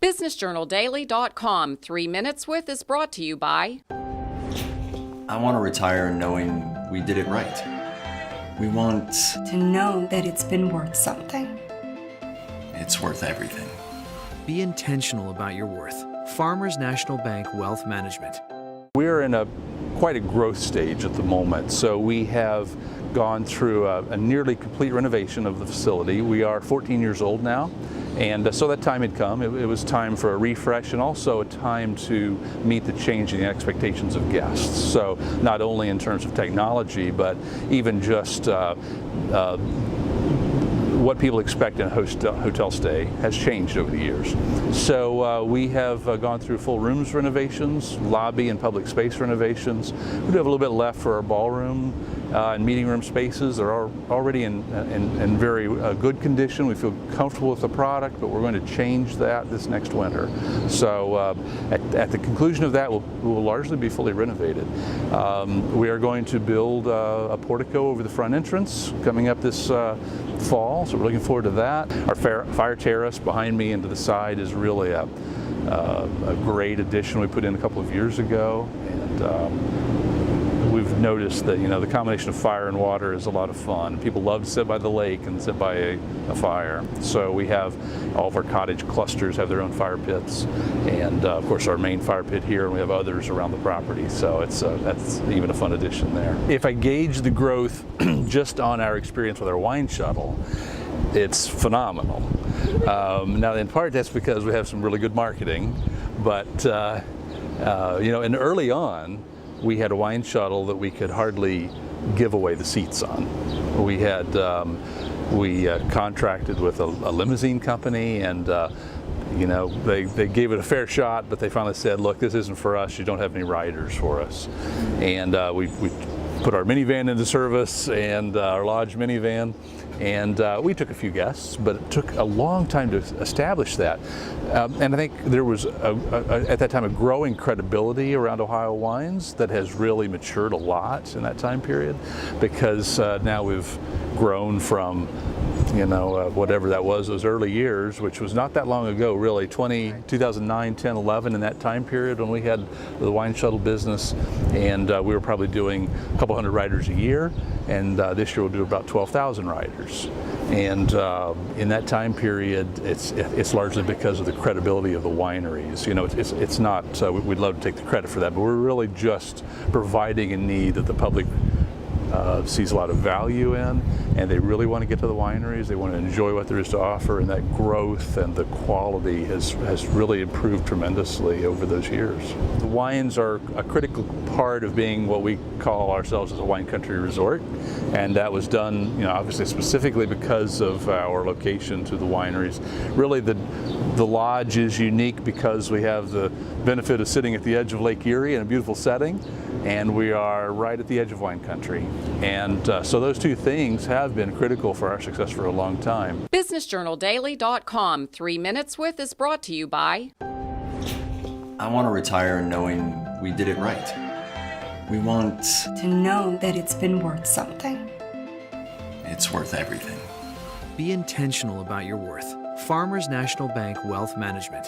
BusinessJournalDaily.com 3 Minutes With is brought to you by... I want to retire knowing we did it right. We want to know that it's been worth something. It's worth everything. Be intentional about your worth. Farmers National Bank Wealth Management. We're in quite a growth stage at the moment, so we have gone through a nearly complete renovation of the facility. We are 14 years old now, and so that time had come. It was time for a refresh and also a time to meet the changing expectations of guests. So not only in terms of technology, but even just what people expect in a hotel stay has changed over the years. So we have gone through full rooms renovations, lobby and public space renovations. We do have a little bit left for our ballroom and meeting room spaces. They're already in very good condition. We feel comfortable with the product, but we're going to change that this next winter. So at the conclusion of that, we'll largely be fully renovated. We are going to build a portico over the front entrance coming up this fall, so we're looking forward to that. Our fire terrace behind me and to the side is really a great addition we put in a couple of years ago, and we've noticed that the combination of fire and water is a lot of fun. People love to sit by the lake and sit by a fire. So we have all of our cottage clusters have their own fire pits, and of course our main fire pit here, and we have others around the property. So that's even a fun addition there. If I gauge the growth just on our experience with our wine shuttle, it's phenomenal. Now, in part, that's because we have some really good marketing, but and early on, we had a wine shuttle that we could hardly give away the seats on. We had we contracted with a limousine company, and they gave it a fair shot, but they finally said, "Look, this isn't for us. You don't have any riders for us," and we put our minivan into service, and our lodge minivan, and we took a few guests, but it took a long time to establish that. And I think there was, at that time, a growing credibility around Ohio wines that has really matured a lot in that time period, because now we've grown from whatever that was, those early years, which was not that long ago, really, 2009, 10, 11, in that time period when we had the wine shuttle business, and we were probably doing a couple hundred riders a year, and this year we'll do about 12,000 riders. And in that time period, it's largely because of the credibility of the wineries. It's not, we'd love to take the credit for that, but we're really just providing a need that the public sees a lot of value in, and they really want to get to the wineries. They want to enjoy what there is to offer, and that growth and the quality has really improved tremendously over those years. The wines are a critical part of being what we call ourselves as a wine country resort, and that was done, obviously specifically because of our location to the wineries. Really, the lodge is unique because we have the benefit of sitting at the edge of Lake Erie in a beautiful setting, and we are right at the edge of wine country. And so those two things have been critical for our success for a long time. BusinessJournalDaily.com 3 Minutes With is brought to you by... I want to retire knowing we did it right. We want to know that it's been worth something. It's worth everything. Be intentional about your worth. Farmers National Bank Wealth Management.